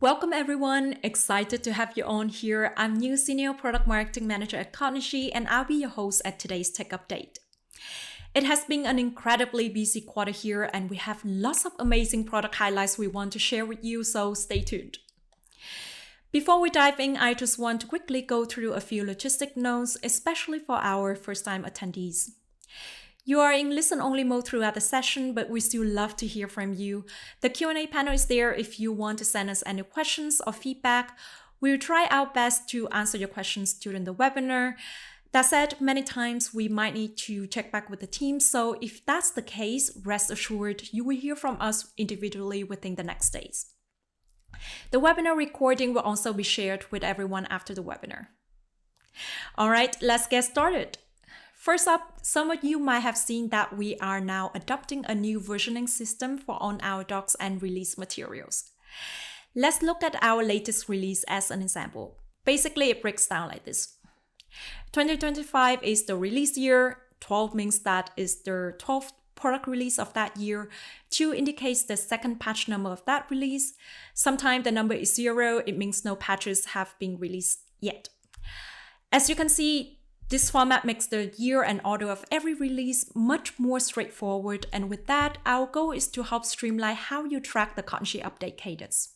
Welcome everyone, excited to have you on here. I'm new Senior Product Marketing Manager at Cognigy and I'll be your host at today's Tech Update. It has been an incredibly busy quarter here and we have lots of amazing product highlights we want to share with you, so stay tuned. Before we dive in, I just want to quickly go through a few logistic notes, especially for our first-time attendees. You are in listen-only mode throughout the session, but we still love to hear from you. The Q&A panel is there if you want to send us any questions or feedback. We'll try our best to answer your questions during the webinar. That said, many times we might need to check back with the team, so if that's the case, rest assured you will hear from us individually within the next days. The webinar recording will also be shared with everyone after the webinar. All right, let's get started. First up, some of you might have seen that we are now adopting a new versioning system for on our docs and release materials. Let's look at our latest release as an example. Basically, it breaks down like this. 2025 is the release year. 12 means that is the 12th product release of that year. 2 indicates the second patch number of that release. Sometimes the number is 0. It means no patches have been released yet. As you can see, this format makes the year and order of every release much more straightforward. And with that, our goal is to help streamline how you track the Cognigy update cadence.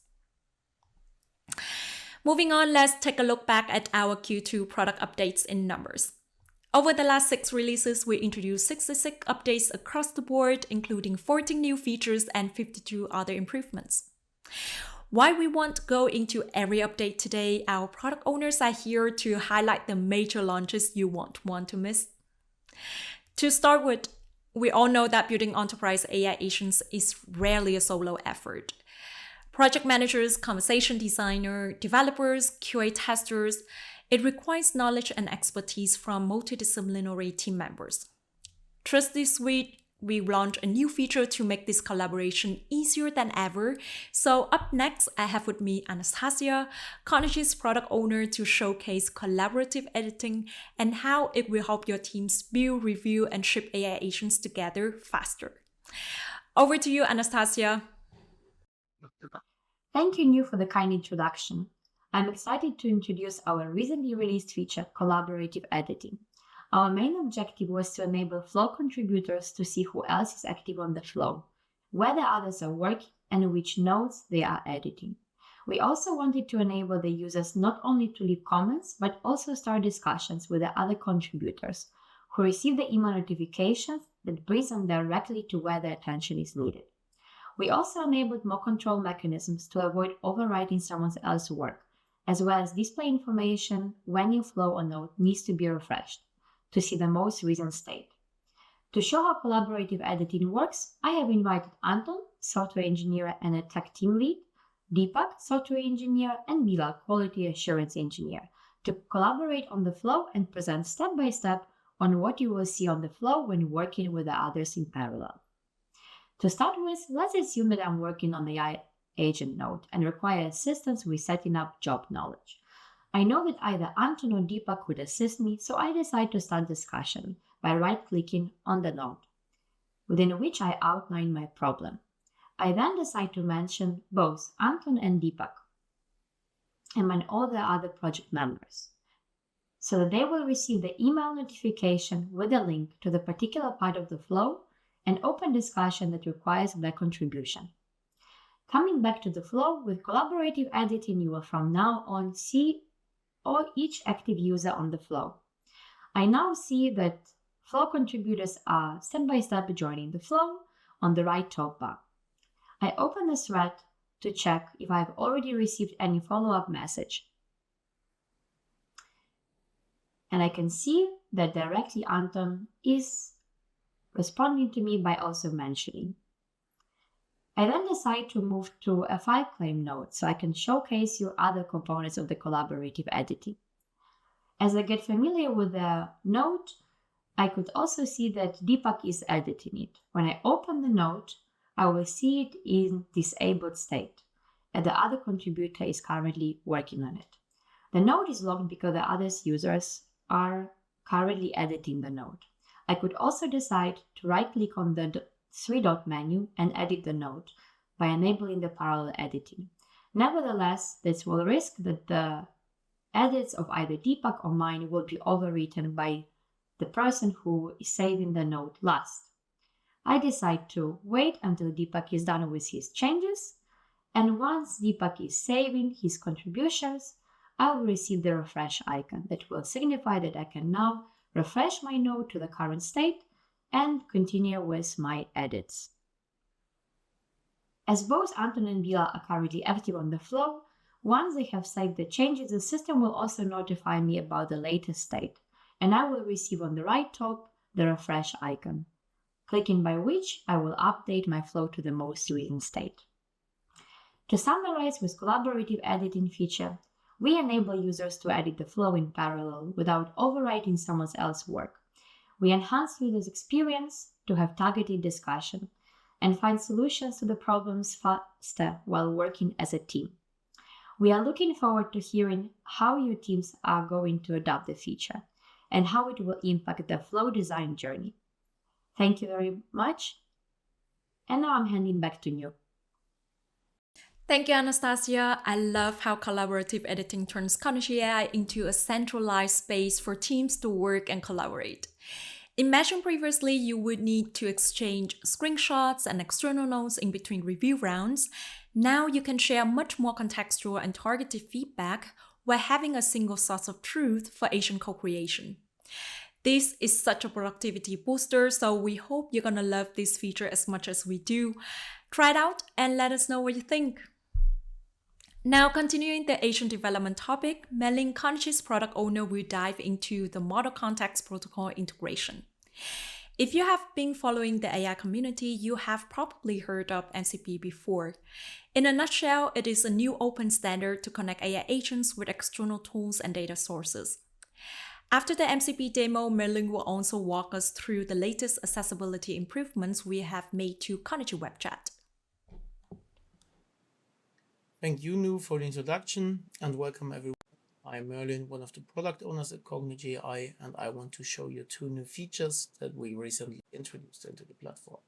Moving on, let's take a look back at our Q2 product updates in numbers. Over the last 6 releases, we introduced 66 updates across the board, including 14 new features and 52 other improvements. While we won't go into every update today, our product owners are here to highlight the major launches you won't want to miss. To start with, we all know that building enterprise AI agents is rarely a solo effort. Project managers, conversation designer, developers, QA testers, it requires knowledge and expertise from multidisciplinary team members. Just this week, we launched a new feature to make this collaboration easier than ever. So up next, I have with me Anastasia, Cognigy's product owner, to showcase collaborative editing and how it will help your teams build, review, and ship AI agents together faster. Over to you, Anastasia. Thank you, New, for the kind introduction. I'm excited to introduce our recently released feature, collaborative editing. Our main objective was to enable flow contributors to see who else is active on the flow, where the others are working, and which nodes they are editing. We also wanted to enable the users not only to leave comments, but also start discussions with the other contributors who receive the email notifications that brings them directly to where their attention is needed. We also enabled more control mechanisms to avoid overwriting someone else's work, as well as display information when your flow or node needs to be refreshed to see the most recent state. To show how collaborative editing works, I have invited Anton, software engineer and a tech team lead, Deepak, software engineer, and Bilal, quality assurance engineer, to collaborate on the flow and present step by step on what you will see on the flow when working with the others in parallel. To start with, let's assume that I'm working on the AI agent node and require assistance with setting up job knowledge. I know that either Anton or Deepak would assist me, so I decide to start discussion by right-clicking on the node, within which I outline my problem. I then decide to mention both Anton and Deepak and all the other project members, so that they will receive the email notification with a link to the particular part of the flow and open discussion that requires their contribution. Coming back to the flow, with collaborative editing, you will from now on see each active user on the flow. I now see that flow contributors are step-by-step joining the flow on the right top bar. I open the thread to check if I have already received any follow-up message. And I can see that directly Anton is responding to me by also mentioning. I then decide to move to a file claim node so I can showcase you other components of the collaborative editing. As I get familiar with the node, I could also see that Deepak is editing it. When I open the node, I will see it in disabled state, and the other contributor is currently working on it. The node is locked because the other users are currently editing the node. I could also decide to right-click on the 3-dot menu and edit the node by enabling the parallel editing. Nevertheless, this will risk that the edits of either Deepak or mine will be overwritten by the person who is saving the note last. I decide to wait until Deepak is done with his changes, and once Deepak is saving his contributions, I will receive the refresh icon that will signify that I can now refresh my node to the current state and continue with my edits. As both Anton and Bila are currently active on the flow, once they have saved the changes, the system will also notify me about the latest state, and I will receive on the right top the refresh icon, clicking by which I will update my flow to the most recent state. To summarize with collaborative editing feature, we enable users to edit the flow in parallel without overwriting someone else's work. We enhance users' experience to have targeted discussion and find solutions to the problems faster while working as a team. We are looking forward to hearing how your teams are going to adopt the feature and how it will impact the flow design journey. Thank you very much. And now I'm handing back to you. Thank you, Anastasia. I love how collaborative editing turns Cognigy.AI into a centralized space for teams to work and collaborate. Imagine previously you would need to exchange screenshots and external notes in between review rounds. Now you can share much more contextual and targeted feedback while having a single source of truth for agent co-creation. This is such a productivity booster, so we hope you're gonna love this feature as much as we do. Try it out and let us know what you think. Now, continuing the agent development topic, Melin, Cognigy's product owner, will dive into the Model Context Protocol integration. If you have been following the AI community, you have probably heard of MCP before. In a nutshell, it is a new open standard to connect AI agents with external tools and data sources. After the MCP demo, Melin will also walk us through the latest accessibility improvements we have made to Cognigy Webchat. Thank you, Nu, for the introduction, and welcome everyone. I'm Merlin, one of the product owners at Cognigy.AI, and I want to show you two new features that we recently introduced into the platform.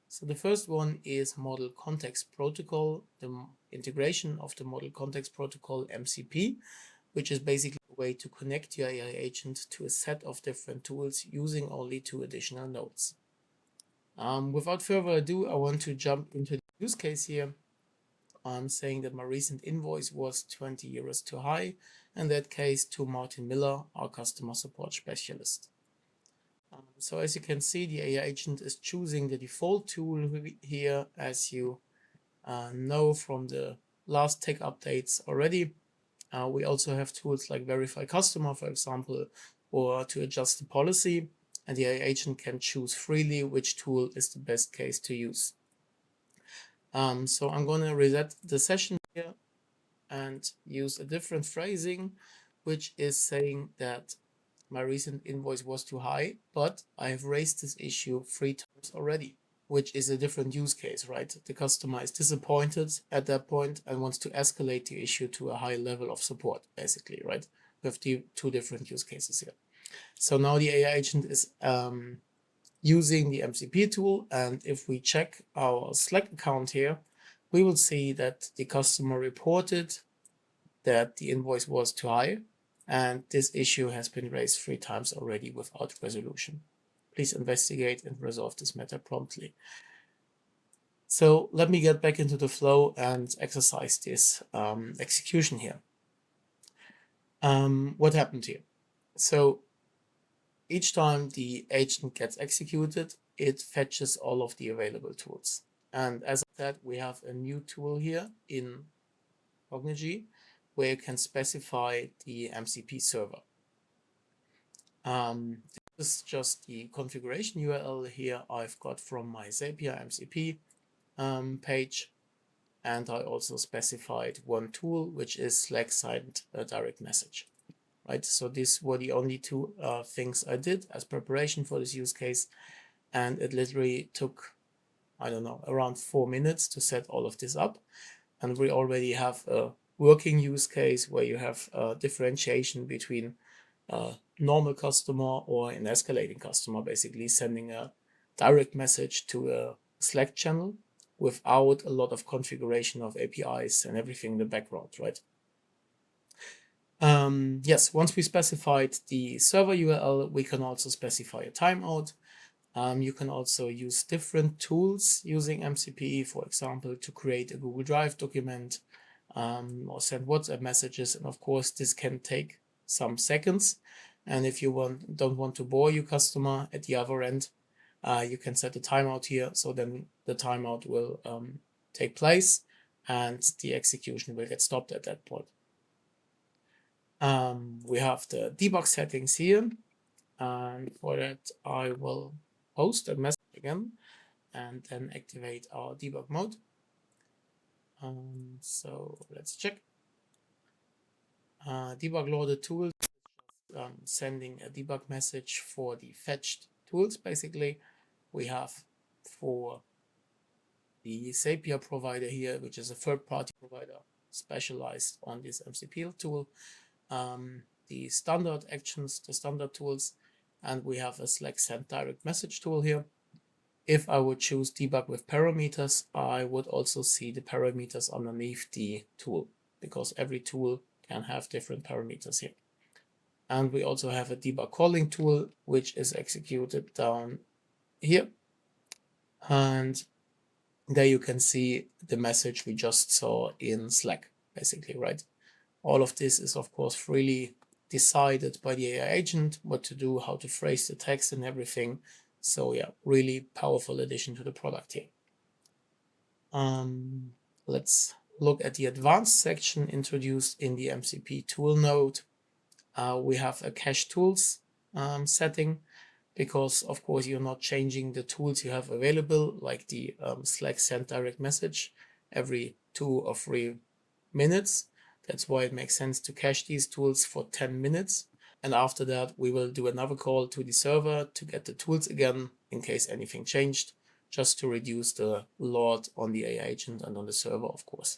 So the first one is Model Context Protocol, the integration of the Model Context Protocol MCP, which is basically a way to connect your AI agent to a set of different tools using only 2 additional nodes. Without further ado, I want to jump into the use case here. I'm saying that my recent invoice was 20 euros too high, in that case to Martin Miller, our customer support specialist. So as you can see, the AI agent is choosing the default tool here, as you know from the last tech updates already. We also have tools like Verify Customer, for example, or to adjust the policy, and the AI agent can choose freely which tool is the best case to use. So I'm going to reset the session here and use a different phrasing, which is saying that my recent invoice was too high, but I have raised this issue 3 times already, which is a different use case, right? The customer is disappointed at that point and wants to escalate the issue to a high level of support, basically, right? We have 2 different use cases here. So now the AI agent is using the MCP tool, and if we check our Slack account here, we will see that the customer reported that the invoice was too high, and this issue has been raised 3 times already without resolution. Please investigate and resolve this matter promptly. So let me get back into the flow and exercise this execution here. What happened here? So each time the agent gets executed, it fetches all of the available tools. And as I said, we have a new tool here in Cognigy where you can specify the MCP server. This is just the configuration URL here I've got from my Zapier MCP page. And I also specified one tool, which is Slack sent a direct message. Right, so these were the only 2 things I did as preparation for this use case, and it literally took, I don't know, around 4 minutes to set all of this up, and we already have a working use case where you have differentiation between normal customer or an escalating customer, basically sending a direct message to a Slack channel without a lot of configuration of APIs and everything in the background, right? Yes, once we specified the server URL, we can also specify a timeout. You can also use different tools using MCP, for example, to create a Google Drive document or send WhatsApp messages. And of course, this can take some seconds. And if you don't want to bore your customer at the other end, you can set a timeout here. So then the timeout will take place and the execution will get stopped at that point. We have the debug settings here. And for that, I will post a message again and then activate our debug mode. So let's check. Debug loaded tools, sending a debug message for the fetched tools. Basically, we have for the Zapier provider here, which is a third-party provider specialized on this MCP tool, the standard actions, the standard tools, and we have a Slack send direct message tool here. If I would choose debug with parameters, I would also see the parameters underneath the tool, because every tool can have different parameters here. And we also have a debug calling tool, which is executed down here. And there you can see the message we just saw in Slack, basically, right? All of this is, of course, freely decided by the AI agent, what to do, how to phrase the text and everything. So yeah, really powerful addition to the product here. Let's look at the advanced section introduced in the MCP tool node. We have a cache tools setting, because of course you're not changing the tools you have available, like the Slack send direct message every 2 or 3 minutes. That's why it makes sense to cache these tools for 10 minutes. And after that, we will do another call to the server to get the tools again in case anything changed, just to reduce the load on the AI agent and on the server, of course.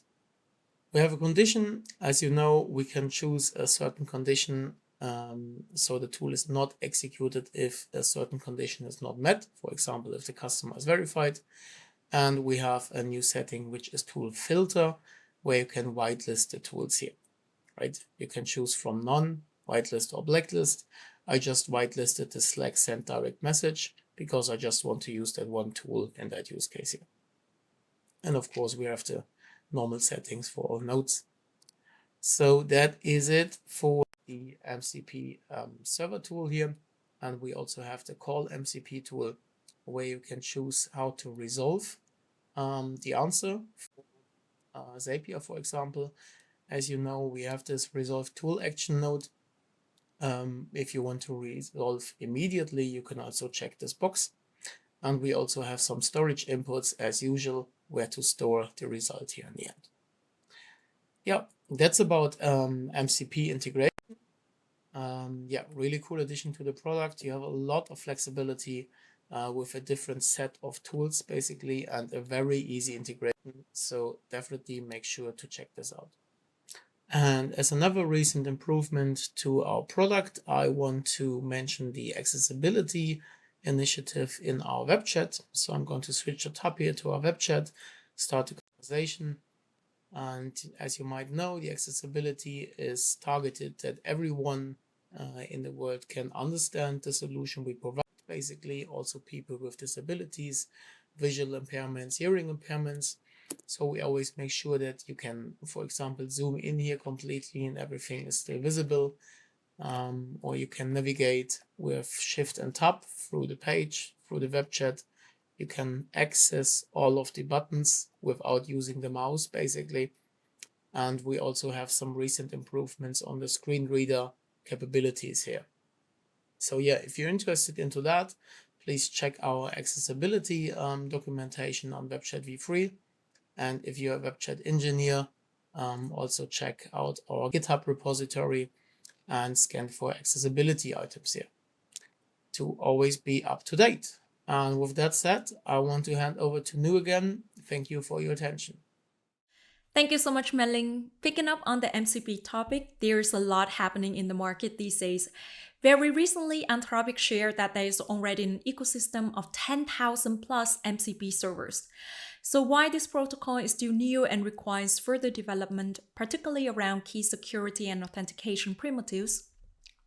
We have a condition. As you know, we can choose a certain condition, so the tool is not executed if a certain condition is not met. For example, if the customer is verified. And we have a new setting, which is tool filter, where you can whitelist the tools here, right? You can choose from none, whitelist or blacklist. I just whitelisted the Slack send direct message because I just want to use that one tool in that use case here. And of course, we have the normal settings for all nodes. So that is it for the MCP server tool here. And we also have the call MCP tool, where you can choose how to resolve the answer for Zapier, for example. As you know, we have this resolve tool action node. If you want to resolve immediately, you can also check this box. And we also have some storage inputs as usual, where to store the result here in the end. Yeah, that's about MCP integration. Yeah, really cool addition to the product. You have a lot of flexibility with a different set of tools, basically, and a very easy integration. So definitely make sure to check this out. And as another recent improvement to our product, I want to mention the accessibility initiative in our web chat. So I'm going to switch the tab here to our web chat, start the conversation. And as you might know, the accessibility is targeted that everyone in the world can understand the solution we provide. Basically, also people with disabilities, visual impairments, hearing impairments. So we always make sure that you can, for example, zoom in here completely and everything is still visible. Or you can navigate with Shift and Tab through the page, through the web chat. You can access all of the buttons without using the mouse, basically. And we also have some recent improvements on the screen reader capabilities here. So yeah, if you're interested into that, please check our accessibility documentation on Webchat v3. And if you're a Webchat engineer, also check out our GitHub repository and scan for accessibility items here to always be up to date. And with that said, I want to hand over to Nu again. Thank you for your attention. Thank you so much, Melling. Picking up on the MCP topic, there's a lot happening in the market these days. Very recently, Anthropic shared that there is already an ecosystem of 10,000 plus MCP servers. So why this protocol is still new and requires further development, particularly around key security and authentication primitives,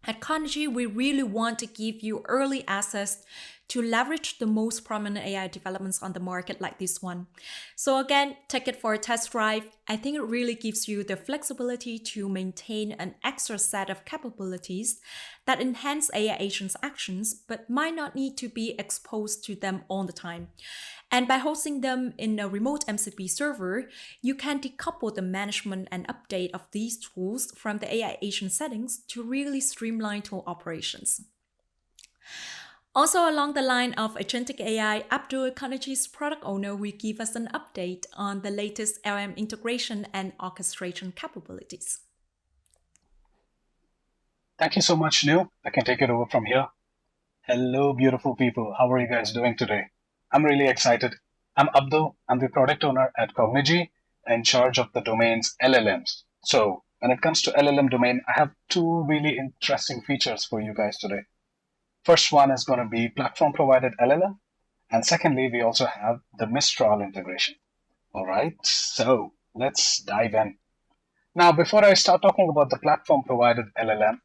at Cognigy, we really want to give you early access to leverage the most prominent AI developments on the market like this one. So again, take it for a test drive. I think it really gives you the flexibility to maintain an extra set of capabilities that enhance AI agents' actions, but might not need to be exposed to them all the time. And by hosting them in a remote MCP server, you can decouple the management and update of these tools from the AI agent settings to really streamline tool operations. Also, along the line of agentic AI, Abdul, Cognigy's product owner, will give us an update on the latest LM integration and orchestration capabilities. Thank you so much, Neil. I can take it over from here. Hello, beautiful people. How are you guys doing today? I'm really excited. I'm Abdul. I'm the product owner at Cognigy, in charge of the domains LLMs. So when it comes to LLM domain, I have two really interesting features for you guys today. First one is going to be platform provided LLM. And secondly, we also have the Mistral integration. All right, so let's dive in. Now, before I start talking about the platform provided LLM,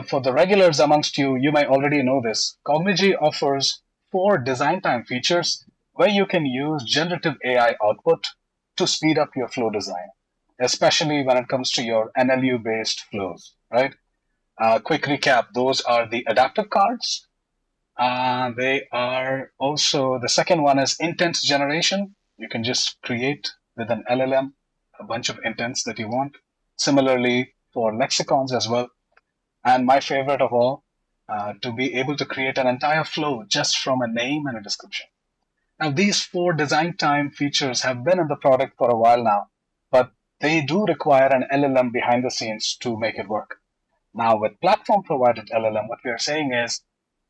for the regulars amongst you, you may already know this. Cognigy offers 4 design time features where you can use generative AI output to speed up your flow design, especially when it comes to your NLU-based flows, right? Quick recap, those are the adaptive cards. They are also, the second one is intent generation. You can just create with an LLM a bunch of intents that you want. Similarly, for lexicons as well. And my favorite of all, to be able to create an entire flow just from a name and a description. Now, these 4 design time features have been in the product for a while now, but they do require an LLM behind the scenes to make it work. Now, with platform provided LLM, what we are saying is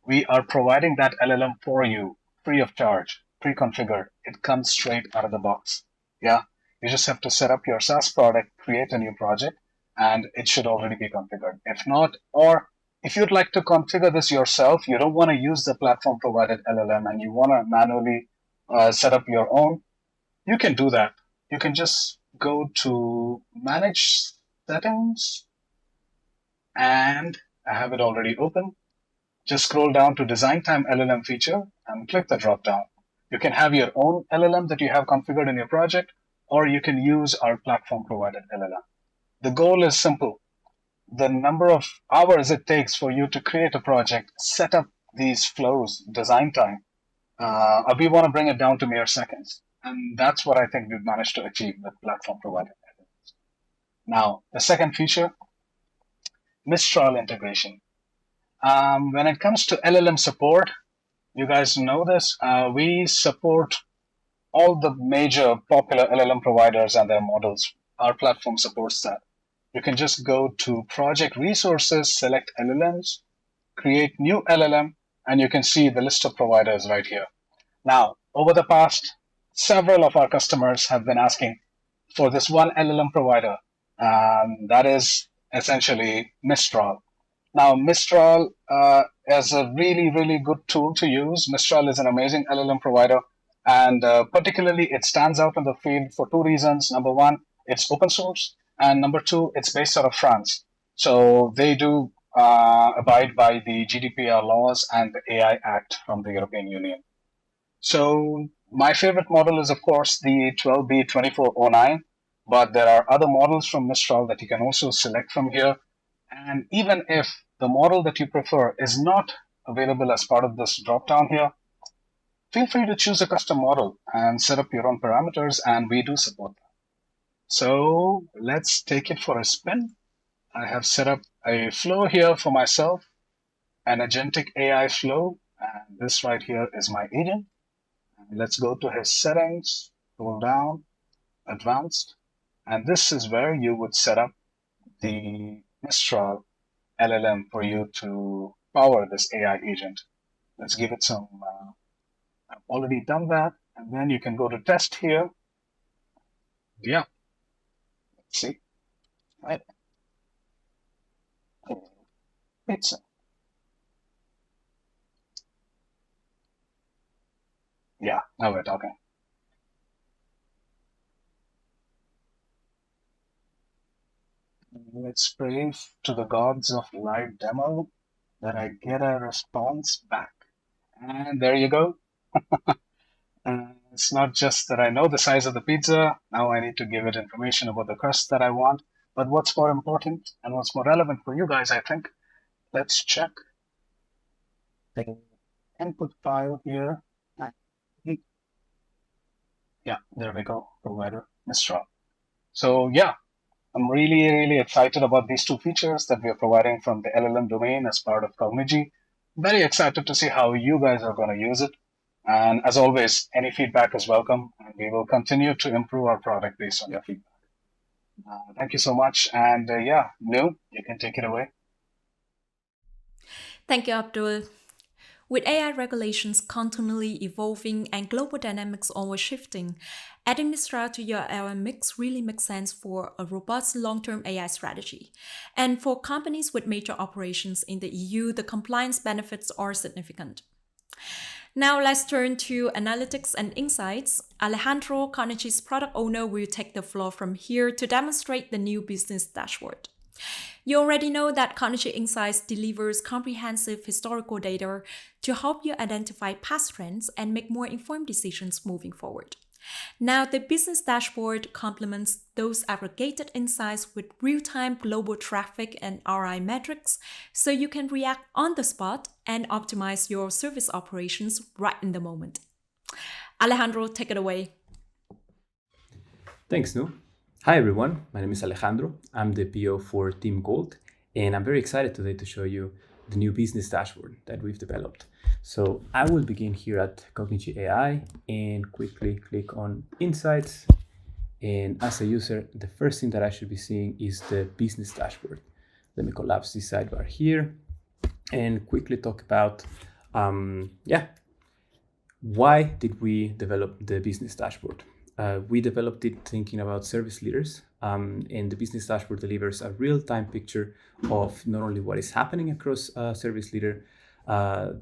we are providing that LLM for you free of charge, pre-configured. It comes straight out of the box. Yeah, you just have to set up your SaaS product, create a new project, and it should already be configured. If not, or if you'd like to configure this yourself, you don't want to use the platform provided LLM and you want to manually set up your own, you can do that. You can just go to manage settings, and I have it already open. Just scroll down to design time LLM feature and click the drop down. You can have your own LLM that you have configured in your project, or you can use our platform provided LLM. The goal is simple. The number of hours it takes for you to create a project, set up these flows, design time, we want to bring it down to mere seconds. And that's what I think we've managed to achieve with platform provided LLMs. Now, the second feature, Mistral integration. When it comes to LLM support, you guys know this. We support all the major popular LLM providers and their models. Our platform supports that. You can just go to project resources, select LLMs, create new LLM, and you can see the list of providers right here. Now, over the past, several of our customers have been asking for this one LLM provider, that is essentially Mistral. Now, Mistral is a really, really good tool to use. Mistral is an amazing LLM provider, and particularly it stands out in the field for 2 reasons. Number one, it's open source, and number 2, it's based out of France. So they do abide by the GDPR laws and the AI Act from the European Union. So my favorite model is, of course, the 12B2409, but there are other models from Mistral that you can also select from here. And even if the model that you prefer is not available as part of this dropdown here, feel free to choose a custom model and set up your own parameters, and we do support that. So let's take it for a spin. I have set up a flow here for myself, an agentic AI flow, and this right here is my agent. Let's go to his settings, scroll down, advanced, and this is where you would set up the Mistral LLM for you to power this AI agent. Let's give it some, I've already done that, and then you can go to test here. Yeah, let's see, right? It's, yeah, now we're talking. Let's pray to the gods of live demo that I get a response back. And there you go. It's not just that I know the size of the pizza, now I need to give it information about the crust that I want. But what's more important and what's more relevant for you guys, I think, let's check the input file here. Yeah, there we go, provider Mistral. So yeah, I'm really excited about these two features that we are providing from the LLM domain as part of Cognigy. Very excited to see how you guys are going to use it. And as always, any feedback is welcome, and we will continue to improve our product based on your feedback. Thank you so much. And yeah, Nu, you can take it away. Thank you, Abdul. With AI regulations continually evolving and global dynamics always shifting, adding Mistral to your LM mix really makes sense for a robust long-term AI strategy. And for companies with major operations in the EU, the compliance benefits are significant. Now let's turn to analytics and insights. Alejandro, Cognigy's product owner, will take the floor from here to demonstrate the new business dashboard. You already know that Cognigy Insights delivers comprehensive historical data to help you identify past trends and make more informed decisions moving forward. Now, the business dashboard complements those aggregated insights with real-time global traffic and ROI metrics, so you can react on the spot and optimize your service operations right in the moment. Alejandro, take it away. Thanks, Nu. Hi everyone, my name is Alejandro. I'm the PO for Team Gold, and I'm very excited today to show you the new business dashboard that we've developed. So I will begin here at Cognigy.AI and quickly click on Insights. And as a user, the first thing that I should be seeing is the business dashboard. Let me collapse this sidebar here and quickly talk about, why did we develop the business dashboard? We developed it thinking about service leaders, and the business dashboard delivers a real-time picture of not only what is happening across service leader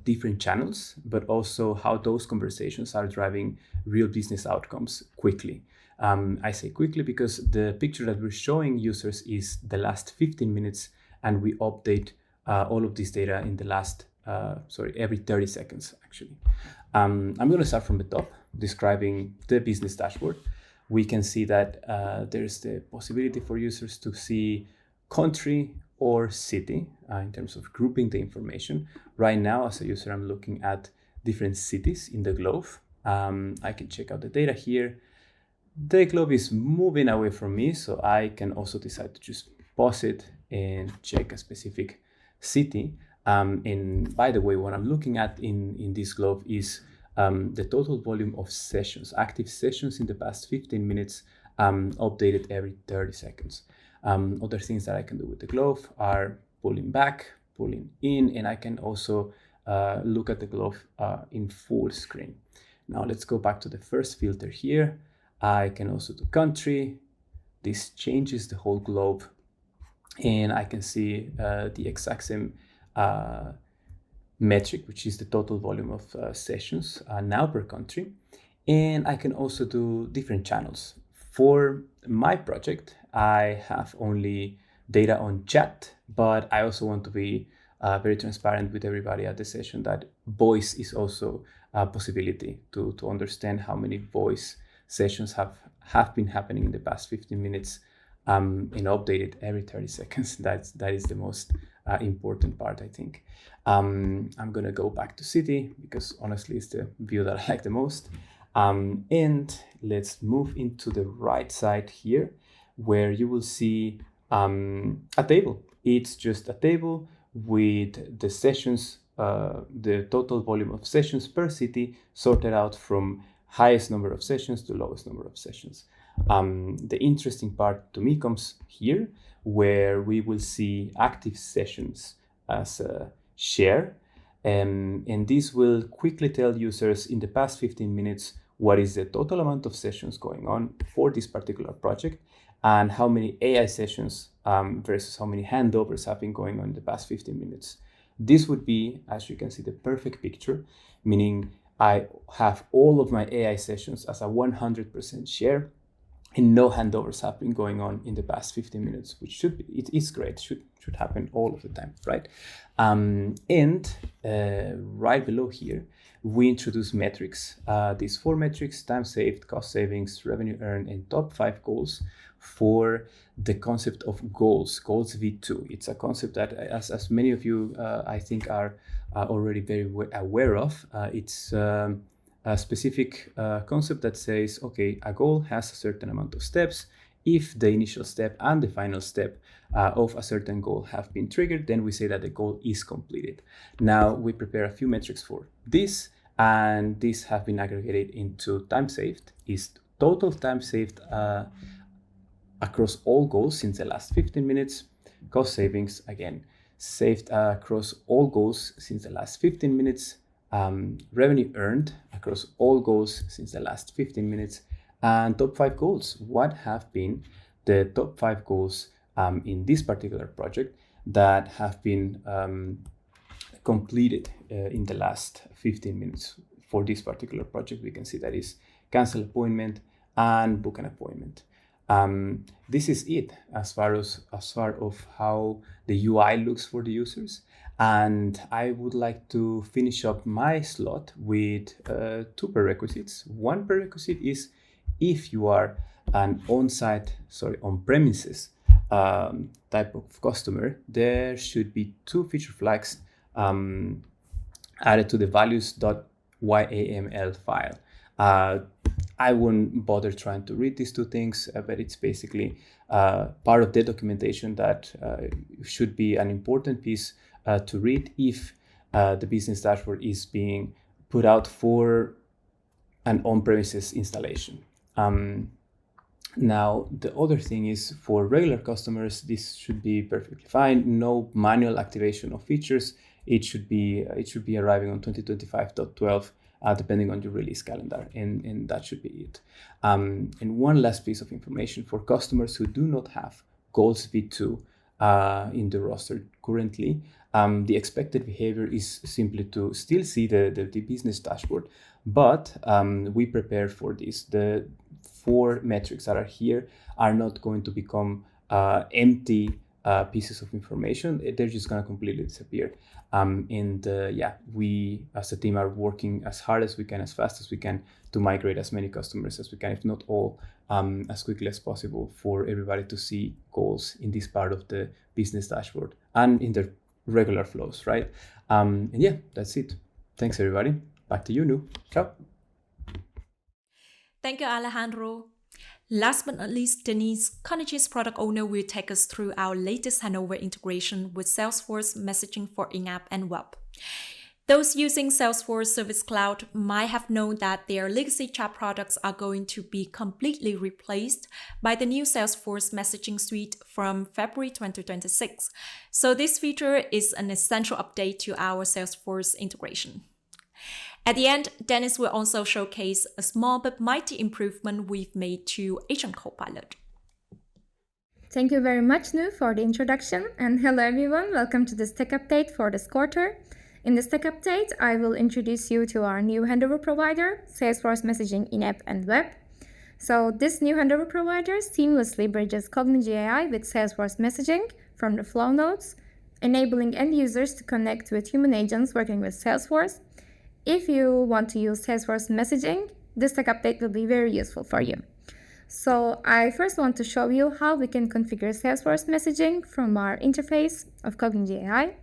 different channels, but also how those conversations are driving real business outcomes quickly. I say quickly because the picture that we're showing users is the last 15 minutes, and we update all of this data in the last, every 30 seconds, actually. I'm going to start from the top, describing the business dashboard. We can see that there's the possibility for users to see country or city in terms of grouping the information. Right now, as a user, I'm looking at different cities in the globe. I can check out the data here. The globe is moving away from me, so I can also decide to just pause it and check a specific city. And by the way, what I'm looking at in this globe is the total volume of sessions, active sessions in the past 15 minutes, updated every 30 seconds. Other things that I can do with the globe are pulling back, pulling in, and I can also look at the globe in full screen. Now let's go back to the first filter here. I can also do country. This changes the whole globe, and I can see the exact same metric, which is the total volume of sessions now per country. And I can also do different channels. For my project, I have only data on chat, but I also want to be very transparent with everybody at the session that voice is also a possibility to understand how many voice sessions have been happening in the past 15 minutes and updated every 30 seconds. That is the most important part, I think. I'm going to go back to city because honestly, it's the view that I like the most. And let's move into the right side here where you will see a table. It's just a table with the sessions, the total volume of sessions per city sorted out from highest number of sessions to lowest number of sessions. The interesting part to me comes here where we will see active sessions as a share. And this will quickly tell users in the past 15 minutes what is the total amount of sessions going on for this particular project and how many AI sessions versus how many handovers have been going on in the past 15 minutes. This would be, as you can see, the perfect picture, meaning I have all of my AI sessions as a 100% share and no handovers have been going on in the past 15 minutes, which should be, it is great, should happen all of the time, right? Right below here, we introduce metrics. These 4 metrics: time saved, cost savings, revenue earned, and top 5 goals for the concept of goals V2. It's a concept that, as many of you, I think, are already very aware of. It's a specific concept that says, okay, a goal has a certain amount of steps. If the initial step and the final step of a certain goal have been triggered, then we say that the goal is completed. Now we prepare a few metrics for this, and these have been aggregated into time saved, is total time saved across all goals since the last 15 minutes. Cost savings, again, saved across all goals since the last 15 minutes. Revenue earned across all goals since the last 15 minutes. And top 5 goals. What have been the top 5 goals in this particular project that have been completed in the last 15 minutes? For this particular project, we can see that is cancel appointment and book an appointment. This is it as far of how the UI looks for the users. And I would like to finish up my slot with 2 prerequisites. One prerequisite is, if you are an on-premises type of customer, there should be 2 feature flags added to the values.yaml file. I wouldn't bother trying to read these 2 things, but it's basically part of the documentation that should be an important piece to read if the business dashboard is being put out for an on-premises installation. Now, the other thing is, for regular customers, this should be perfectly fine. No manual activation of features. It should be arriving on 2025.12. Depending on your release calendar, and that should be it. And one last piece of information for customers who do not have goals V2 in the roster currently, the expected behavior is simply to still see the business dashboard, but we prepare for this. The 4 metrics that are here are not going to become empty pieces of information. They're just going to completely disappear. We as a team are working as hard as we can, as fast as we can, to migrate as many customers as we can, if not all, as quickly as possible, for everybody to see goals in this part of the business dashboard and in their regular flows, right? That's it. Thanks, everybody. Back to you, Nu. Ciao. Thank you, Alejandro. Last but not least, Denise, Cognigy's product owner, will take us through our latest Handover integration with Salesforce messaging for in-app and web. Those using Salesforce Service Cloud might have known that their legacy chat products are going to be completely replaced by the new Salesforce messaging suite from February 2026. So this feature is an essential update to our Salesforce integration. At the end, Dennis will also showcase a small but mighty improvement we've made to Agent Copilot. Thank you very much, Nu, for the introduction. And hello, everyone. Welcome to this tech update for this quarter. In this tech update, I will introduce you to our new handover provider, Salesforce Messaging in-app and web. So this new handover provider seamlessly bridges Cognigy.AI with Salesforce Messaging from the flow nodes, enabling end users to connect with human agents working with Salesforce. If you want to use Salesforce messaging, this tech update will be very useful for you. So I first want to show you how we can configure Salesforce messaging from our interface of Cognigy.AI.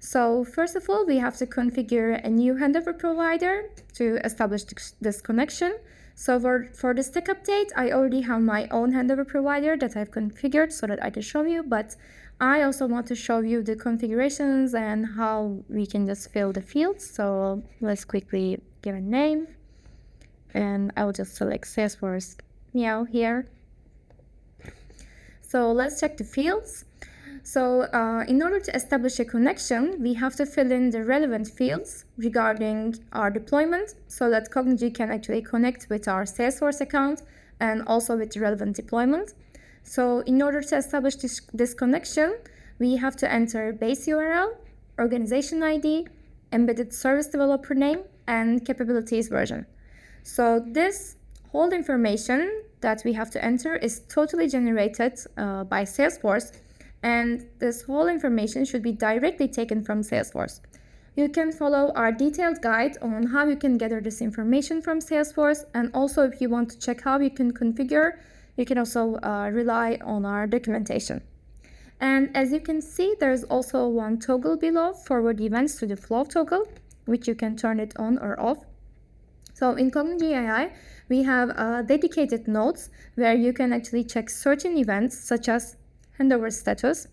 So first of all, we have to configure a new handover provider to establish this connection. So for this tech update, I already have my own handover provider that I've configured so that I can show you, but I also want to show you the configurations and how we can just fill the fields. So let's quickly give a name, and I will just select Salesforce MIAW here. So let's check the fields. So in order to establish a connection, we have to fill in the relevant fields regarding our deployment so that Cognigy can actually connect with our Salesforce account and also with the relevant deployment. So in order to establish this connection, we have to enter base URL, organization ID, embedded service developer name, and capabilities version. So this whole information that we have to enter is totally generated by Salesforce, and this whole information should be directly taken from Salesforce. You can follow our detailed guide on how you can gather this information from Salesforce, and also if you want to check how you can configure, you can also rely on our documentation. And as you can see, there's also one toggle below, forward events to the flow toggle, which you can turn it on or off. So in Cognigy.AI, we have dedicated nodes where you can actually check certain events such as handover status.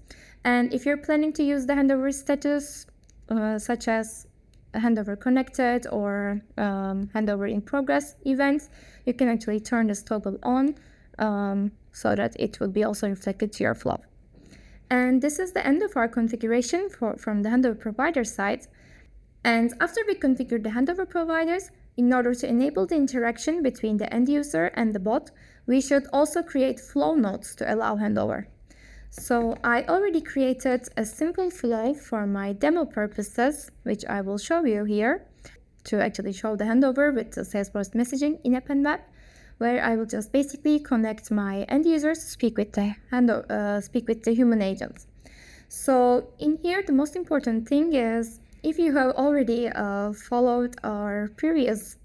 And if you're planning to use the handover status, such as handover connected or handover in progress events, you can actually turn this toggle on so that it will be also reflected to your flow. And this is the end of our configuration from the handover provider side. And after we configure the handover providers, in order to enable the interaction between the end user and the bot, we should also create flow nodes to allow handover. So I already created a simple flow for my demo purposes, which I will show you here to actually show the handover with the Salesforce messaging in app and web, where I will just basically connect my end users to speak with the human agents. So in here, the most important thing is, if you have already followed our previous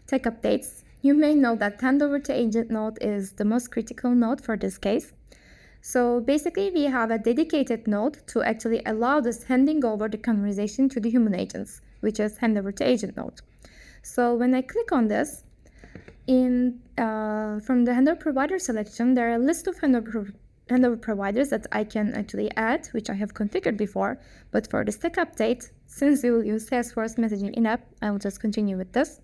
tech updates, you may know that handover to agent node is the most critical node for this case. So basically, we have a dedicated node to actually allow this handing over the conversation to the human agents, which is handover to agent node. So when I click on this, from the handover provider selection, there are a list of handover providers that I can actually add, which I have configured before. But for this tech update, since we will use Salesforce messaging in-app, I will just continue with this.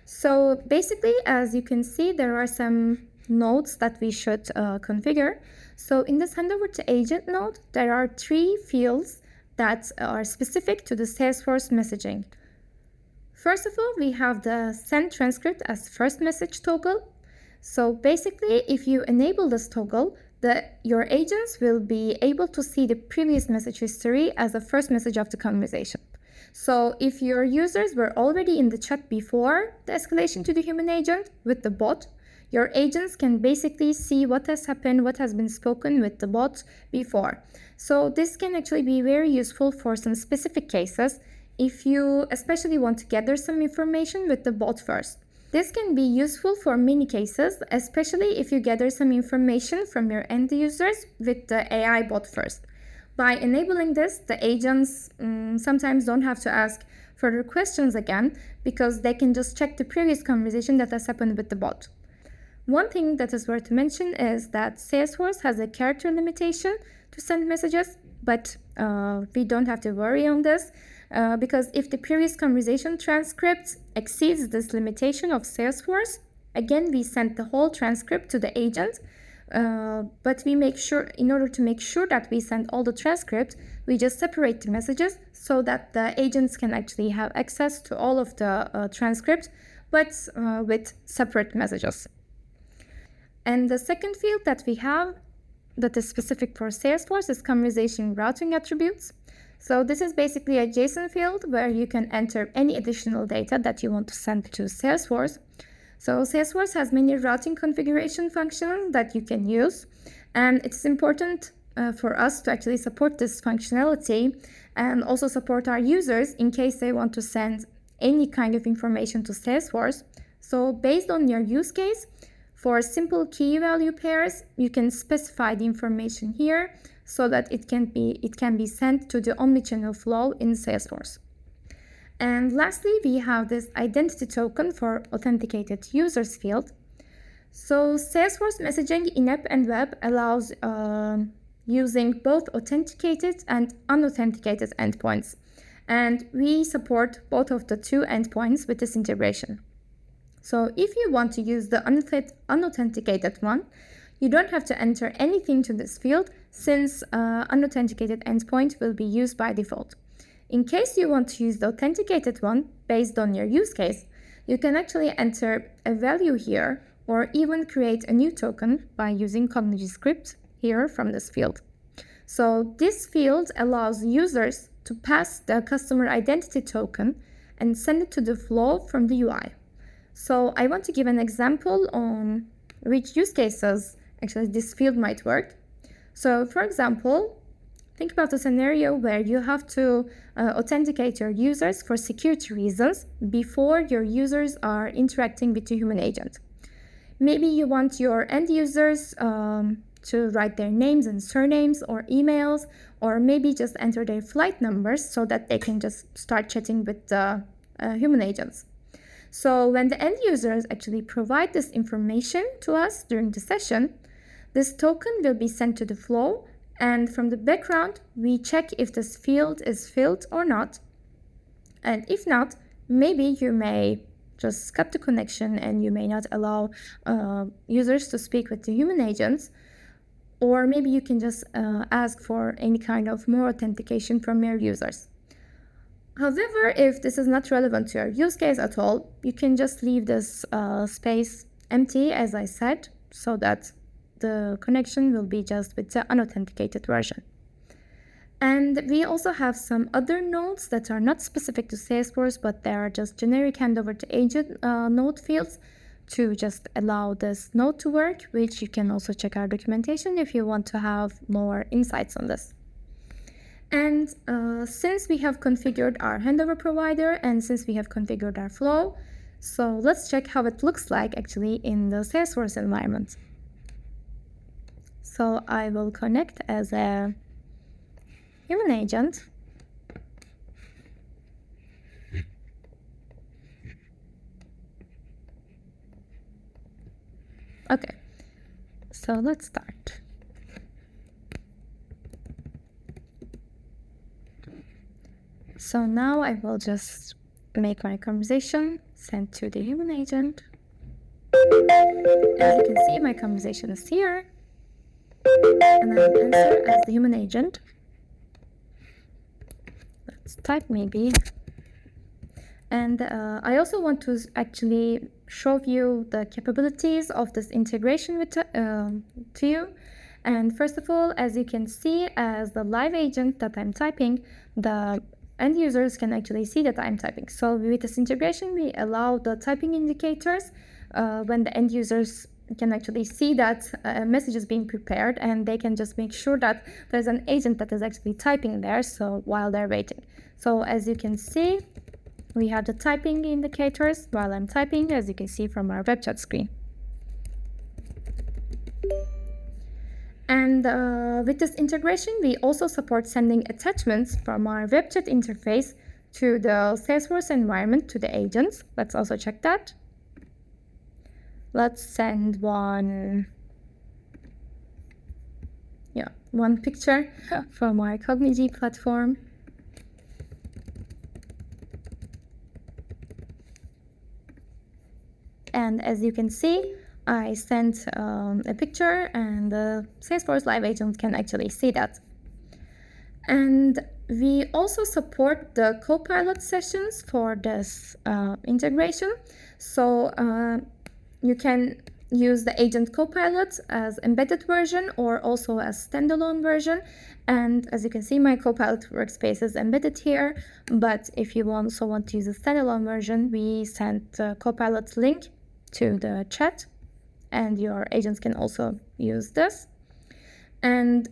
So basically, as you can see, there are some nodes that we should configure. So in this handover to agent node, there are 3 fields that are specific to the Salesforce messaging. First of all, we have the send transcript as first message toggle. So basically, if you enable this toggle, your agents will be able to see the previous message history as the first message of the conversation. So if your users were already in the chat before the escalation to the human agent with the bot, your agents can basically see what has happened, what has been spoken with the bot before. So this can actually be very useful for some specific cases if you especially want to gather some information with the bot first. This can be useful for many cases, especially if you gather some information from your end users with the AI bot first. By enabling this, the agents sometimes don't have to ask further questions again, because they can just check the previous conversation that has happened with the bot. One thing that is worth to mention is that Salesforce has a character limitation to send messages, but we don't have to worry on this. Because if the previous conversation transcript exceeds this limitation of Salesforce, again, we send the whole transcript to the agent. But we make sure, in order to make sure that we send all the transcript, we just separate the messages so that the agents can actually have access to all of the transcript, but with separate messages. And the second field that we have that is specific for Salesforce is conversation routing attributes. So this is basically a JSON field where you can enter any additional data that you want to send to Salesforce. So Salesforce has many routing configuration functions that you can use, and it's important for us to actually support this functionality and also support our users in case they want to send any kind of information to Salesforce. So based on your use case, for simple key value pairs, you can specify the information here so that it can be sent to the omnichannel flow in Salesforce. And lastly, we have this identity token for authenticated users field. So Salesforce messaging in app and web allows using both authenticated and unauthenticated endpoints. And we support both of the 2 endpoints with this integration. So if you want to use the unauthenticated one, you don't have to enter anything to this field, since unauthenticated endpoint will be used by default. In case you want to use the authenticated one based on your use case, you can actually enter a value here or even create a new token by using Cognigy script here from this field. So this field allows users to pass the customer identity token and send it to the flow from the UI. So I want to give an example on which use cases actually this field might work. So for example, think about a scenario where you have to authenticate your users for security reasons before your users are interacting with the human agent. Maybe you want your end users to write their names and surnames or emails, or maybe just enter their flight numbers so that they can just start chatting with the human agents. So when the end users actually provide this information to us during the session, this token will be sent to the flow, and from the background, we check if this field is filled or not. And if not, maybe you may just cut the connection and you may not allow users to speak with the human agents, or maybe you can just ask for any kind of more authentication from your users. However, if this is not relevant to your use case at all, you can just leave this space empty, as I said, so that the connection will be just with the unauthenticated version. And we also have some other nodes that are not specific to Salesforce, but they are just generic handover to agent node fields to just allow this node to work, which you can also check our documentation if you want to have more insights on this. And since we have configured our handover provider and since we have configured our flow, so let's check how it looks like actually in the Salesforce environment. So I will connect as a human agent. Okay, so let's start. So now I will just make my conversation sent to the human agent. As you can see, my conversation is here, and I will answer as the human agent. Let's type maybe. And I also want to actually show you the capabilities of this integration with to you. And first of all, as you can see, as the live agent that I'm typing, the end users can actually see that I'm typing. So with this integration, we allow the typing indicators when the end users can actually see that a message is being prepared, and they can just make sure that there's an agent that is actually typing there, so while they're waiting. So as you can see, we have the typing indicators while I'm typing, as you can see from our web chat screen. And with this integration, we also support sending attachments from our web chat interface to the Salesforce environment to the agents. Let's also check that. Let's send one picture from our Cognigy platform. And as you can see, I sent a picture, and the Salesforce Live Agent can actually see that. And we also support the Copilot sessions for this integration. So you can use the agent Copilot as embedded version or also as standalone version. And as you can see, my Copilot workspace is embedded here. But if you also want to use a standalone version, we sent the Copilot link to the chat, and your agents can also use this. And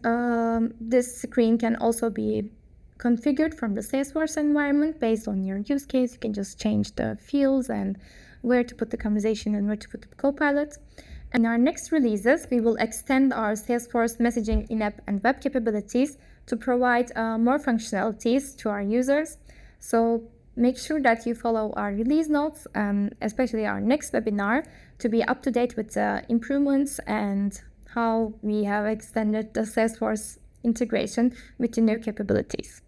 this screen can also be configured from the Salesforce environment based on your use case. You can just change the fields and where to put the conversation and where to put the Copilot. In our next releases, we will extend our Salesforce messaging in-app and web capabilities to provide more functionalities to our users. So make sure that you follow our release notes, especially our next webinar, to be up to date with the improvements and how we have extended the Salesforce integration with the new capabilities.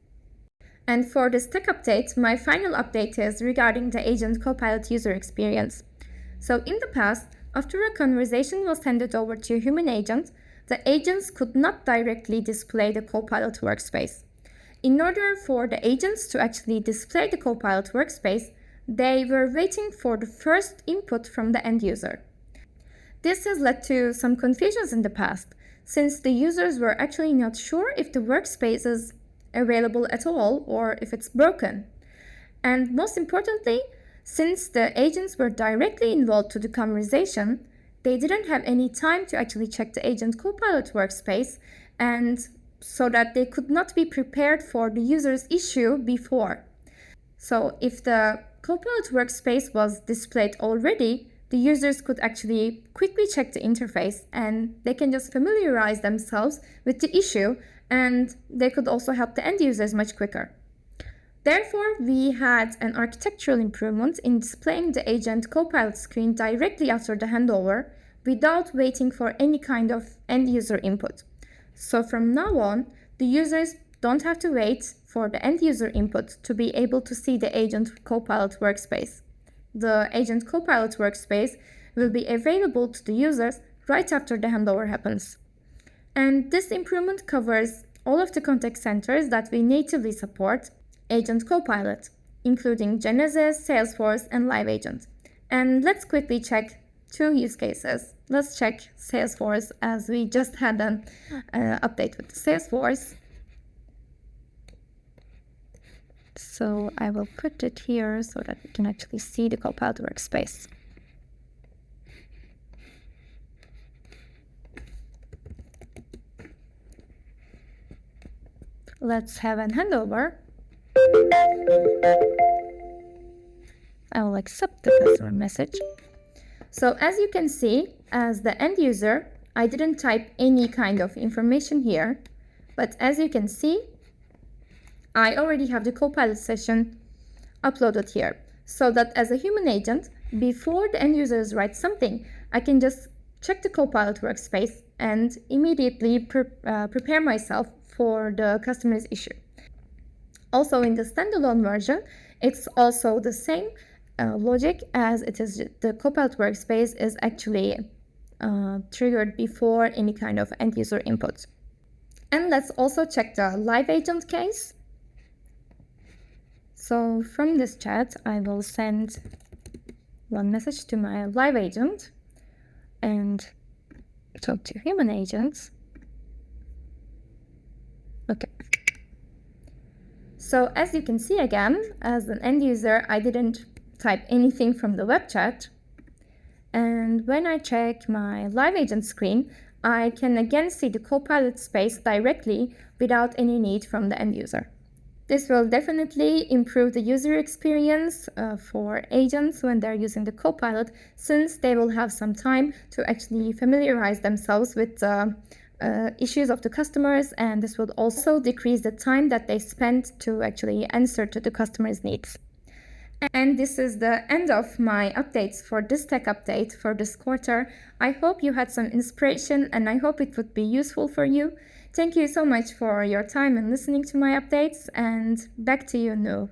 And for this tech update, my final update is regarding the agent Copilot user experience. So in the past, after a conversation was handed over to a human agent, the agents could not directly display the Copilot workspace. In order for the agents to actually display the Copilot workspace, they were waiting for the first input from the end user. This has led to some confusions in the past, since the users were actually not sure if the workspace is available at all or if it's broken. And most importantly, Since the agents were directly involved to the conversation, they didn't have any time to actually check the agent Copilot workspace, and so that they could not be prepared for the user's issue before. So if the Copilot workspace was displayed already, the users could actually quickly check the interface and they can just familiarize themselves with the issue, and they could also help the end users much quicker. Therefore, we had an architectural improvement in displaying the agent Copilot screen directly after the handover without waiting for any kind of end user input. So from now on, the users don't have to wait for the end user input to be able to see the agent Copilot workspace. The agent Copilot workspace will be available to the users right after the handover happens. And this improvement covers all of the contact centers that we natively support Agent Copilot, including Genesis, Salesforce, and Live Agent. And let's quickly check 2 use cases. Let's check Salesforce, as we just had an update with Salesforce. So I will put it here so that we can actually see the Copilot workspace. Let's have a handover. I will accept the customer message. So as you can see, as the end user, I didn't type any kind of information here, but as you can see, I already have the Copilot session uploaded here, so that as a human agent, before the end users write something, I can just check the Copilot workspace and immediately prepare myself for the customer's issue. Also in the standalone version, it's also the same logic, as it is the Copilot workspace is actually triggered before any kind of end user input. And let's also check the Live Agent case. So from this chat, I will send one message to my Live Agent and talk to human agents. Okay. So as you can see again, as an end user, I didn't type anything from the web chat. And when I check my Live Agent screen, I can again see the Copilot space directly without any need from the end user. This will definitely improve the user experience for agents when they're using the Copilot, since they will have some time to actually familiarize themselves with the issues of the customers, and this will also decrease the time that they spend to actually answer to the customer's needs. And this is the end of my updates for this tech update for this quarter. I hope you had some inspiration and I hope it would be useful for you. Thank you so much for your time and listening to my updates, and back to you, Nu.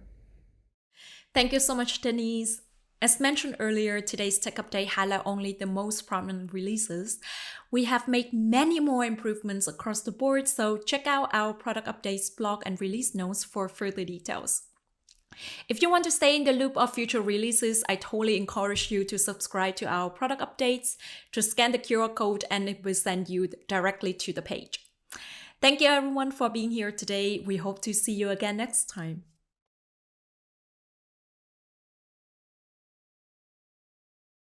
Thank you so much, Denise. As mentioned earlier, today's tech update highlights only the most prominent releases. We have made many more improvements across the board, so check out our product updates blog and release notes for further details. If you want to stay in the loop of future releases, I totally encourage you to subscribe to our product updates. Just scan the QR code and it will send you directly to the page. Thank you everyone for being here today. We hope to see you again next time.